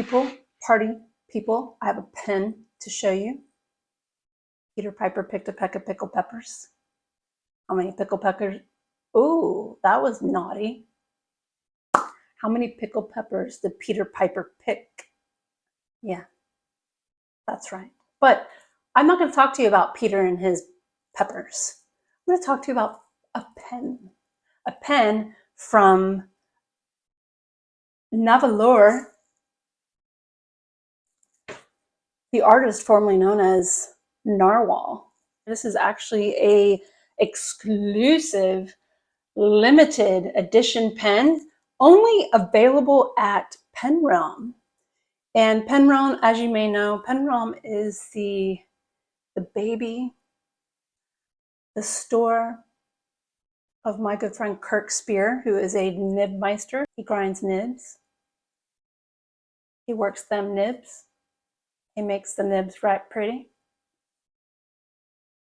people, party people, I have a pen to show you. Peter Piper picked a peck of pickled peppers. How many pickled peppers? Ooh, that was naughty. How many pickled peppers did Peter Piper pick? Yeah, that's right. But I'm not going to talk to you about Peter and his peppers. I'm going to talk to you about a pen from Nahvalur, the artist formerly known as Narwhal. This is actually a exclusive limited edition pen, only available at PenRealm. And PenRealm, as you may know, PenRealm is the baby, the store of my good friend Kirk Spear, who is a nibmeister. He grinds nibs. He works them nibs. He makes the nibs right pretty.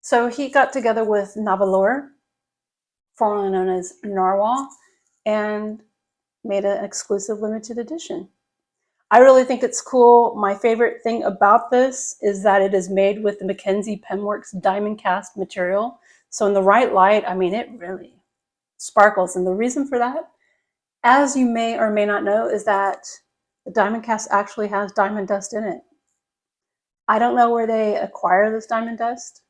So he got together with Nahvalur, formerly known as Narwhal, and made an exclusive limited edition. I really think it's cool. My favorite thing about this is that it is made with the Mackenzie Penworks diamond cast material. So in the right light, I mean, it really sparkles. And the reason for that, as you may or may not know, is that the diamond cast actually has diamond dust in it. I don't know where they acquire this diamond dust,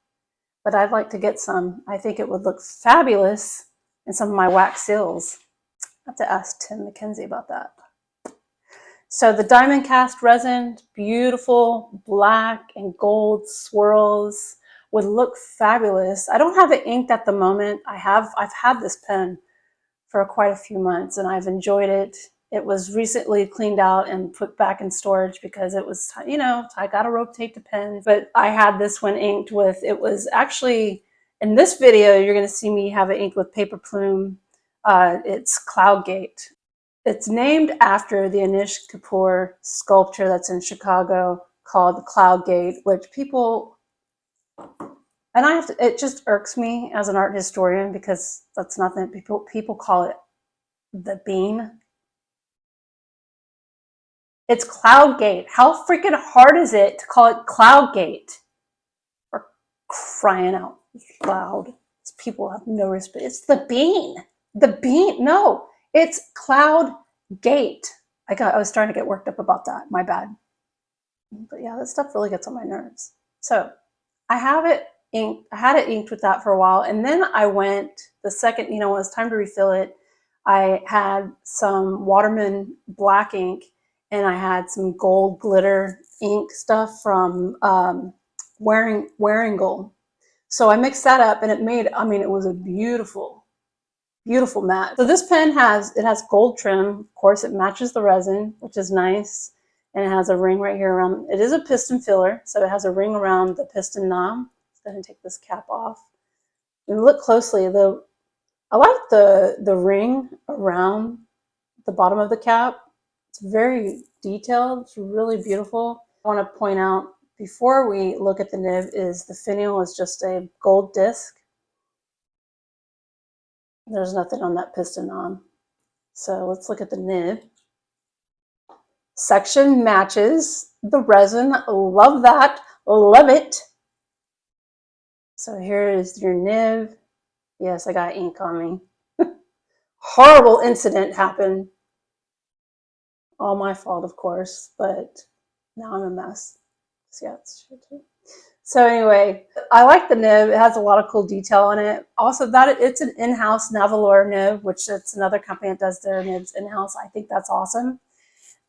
but I'd like to get some. I think it would look fabulous in some of my wax seals. I have to ask Tim Mackenzie about that. So the diamond cast resin, beautiful black and gold swirls, would look fabulous. I don't have it inked at the moment. I've had this pen for quite a few months and I've enjoyed it. It was recently cleaned out and put back in storage because it was, you know, I got to rotate the pens. But I had this one inked with, it was actually, in this video, you're going to see me have it inked with paper plume. It's Cloudgate. It's named after the Anish Kapoor sculpture that's in Chicago called the Cloudgate, which people, and I have to, it just irks me as an art historian because that's nothing, people call it the bean. It's Cloudgate. How freaking hard is it to call it Cloudgate? For crying out loud. People have no respect. It's the bean. The bean. No, it's Cloudgate. I was starting to get worked up about that. My bad. But yeah, that stuff really gets on my nerves. So I have it inked. I had it inked with that for a while. And then I went the second, you know, when it was time to refill it, I had some Waterman black ink and I had some gold glitter ink stuff from Wearing Gold. So I mixed that up and it made, I mean, it was a beautiful, beautiful matte. So this pen has gold trim. Of course, it matches the resin, which is nice. And it has a ring right here around, it is a piston filler. So it has a ring around the piston knob. Let's go ahead and take this cap off. And look closely, I like the ring around the bottom of the cap. It's very detailed. It's really beautiful. I want to point out before we look at the nib is the finial is just a gold disc. There's nothing on that piston knob. So let's look at the nib. Section matches the resin. Love that. Love it. So here is your nib. Yes, I got ink on me. Horrible incident happened. All my fault, of course, but now I'm a mess. So, yeah, it's true too. So anyway, I like the nib. It has a lot of cool detail on it. Also, that it's an in-house Nahvalur nib, which it's another company that does their nibs in-house. I think that's awesome.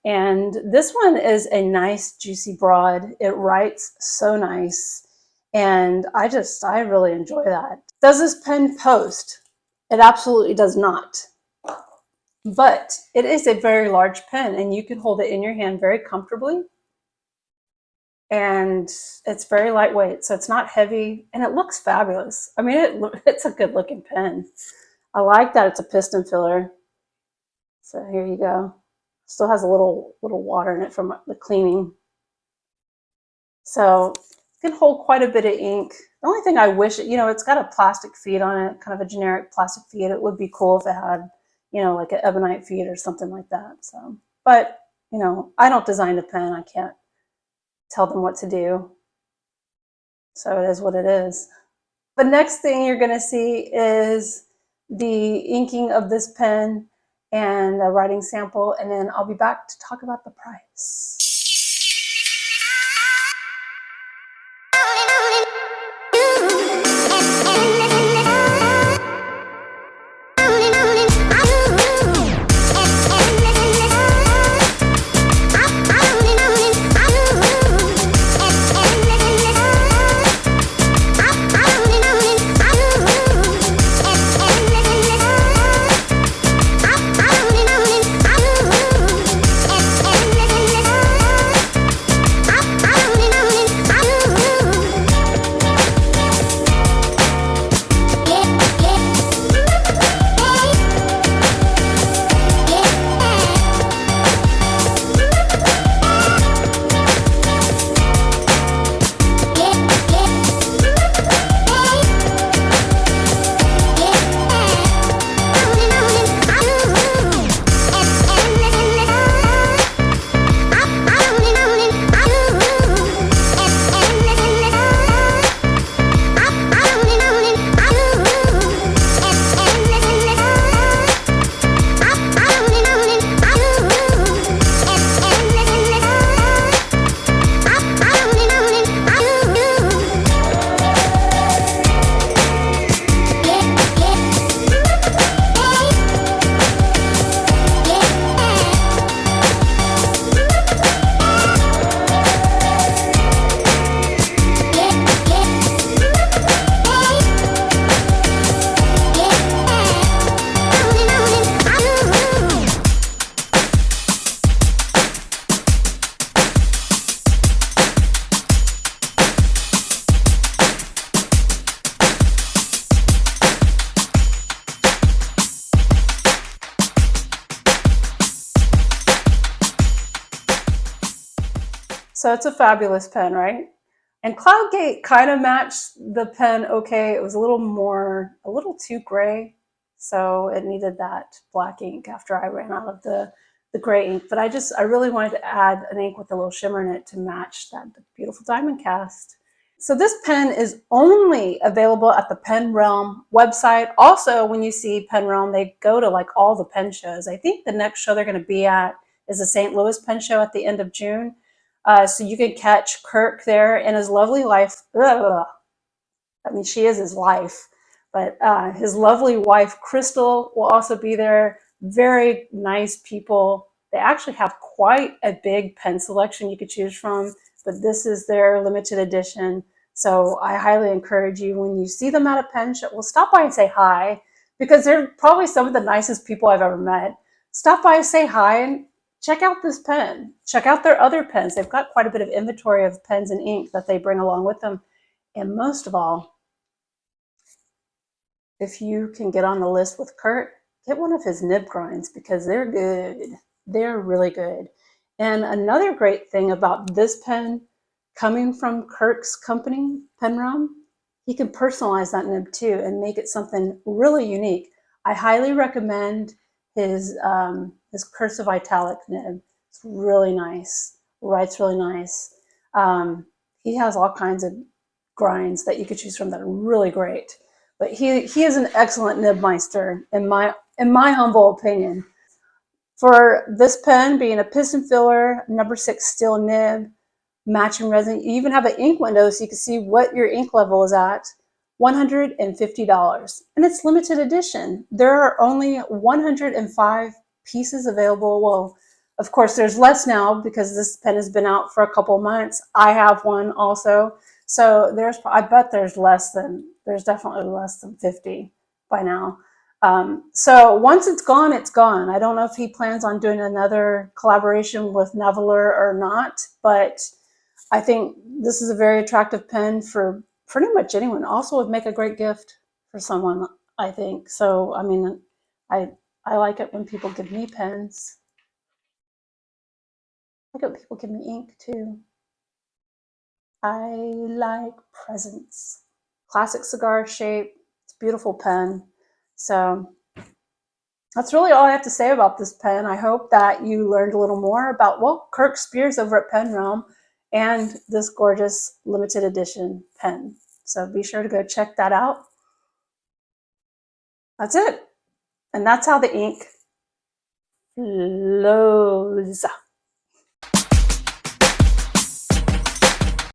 And this one is a nice, juicy broad. It writes so nice. And I really enjoy that. Does this pen post? It absolutely does not. But it is a very large pen and you can hold it in your hand very comfortably. And it's very lightweight, so it's not heavy and it looks fabulous. I mean, it's a good looking pen. I like that it's a piston filler. So here you go. Still has a little water in it from the cleaning. So it can hold quite a bit of ink. The only thing I wish, you know, it's got a plastic feed on it, kind of a generic plastic feed. It would be cool if it had, you know, like an ebonite feed or something like that. So, but you know, I don't design the pen. I can't tell them what to do. So it is what it is. The next thing you're going to see is the inking of this pen and a writing sample, and then I'll be back to talk about the price. So it's a fabulous pen, right? And Cloudgate kind of matched the pen okay. It was a little too gray. So it needed that black ink after I ran out of the gray ink. But I really wanted to add an ink with a little shimmer in it to match that beautiful diamond cast. So this pen is only available at the Pen Realm website. Also, when you see Pen Realm, they go to like all the pen shows. I think the next show they're going to be at is the St. Louis Pen Show at the end of June. So you can catch Kirk there and his lovely wife. I mean, she is his wife, but his lovely wife, Crystal, will also be there. Very nice people. They actually have quite a big pen selection you could choose from, but this is their limited edition. So I highly encourage you, when you see them at a pen show, well, stop by and say hi, because they're probably some of the nicest people I've ever met. Stop by and say hi and check out this pen. Check out their other pens. They've got quite a bit of inventory of pens and ink that they bring along with them. And most of all, if you can get on the list with Kurt, get one of his nib grinds, because they're good. They're really good. And another great thing about this pen, coming from Kirk's company, Pen Realm, he can personalize that nib too and make it something really unique. I highly recommend his cursive italic nib. It's really nice. Writes really nice. He has all kinds of grinds that you could choose from that are really great. But he is an excellent nib meister in my humble opinion. For this pen, being a piston filler, number 6 steel nib, matching resin, you even have an ink window so you can see what your ink level is at. $150, and it's limited edition. There are only 105 pieces available. Well, of course, there's less now because this pen has been out for a couple months. I have one also, so I bet there's definitely less than 50 by now. So once it's gone, it's gone. I don't know if he plans on doing another collaboration with Nahvalur or not, but I think this is a very attractive pen for pretty much anyone. Also would make a great gift for someone, I think. So, I mean, I like it when people give me pens. I like it when people give me ink too. I like presents. Classic cigar shape. It's a beautiful pen. So That's really all I have to say about this pen. I hope that you learned a little more about, well, Kirk Spears over at Pen Realm and this gorgeous limited edition pen. So be sure to go check that out. That's it. And that's how the ink flows.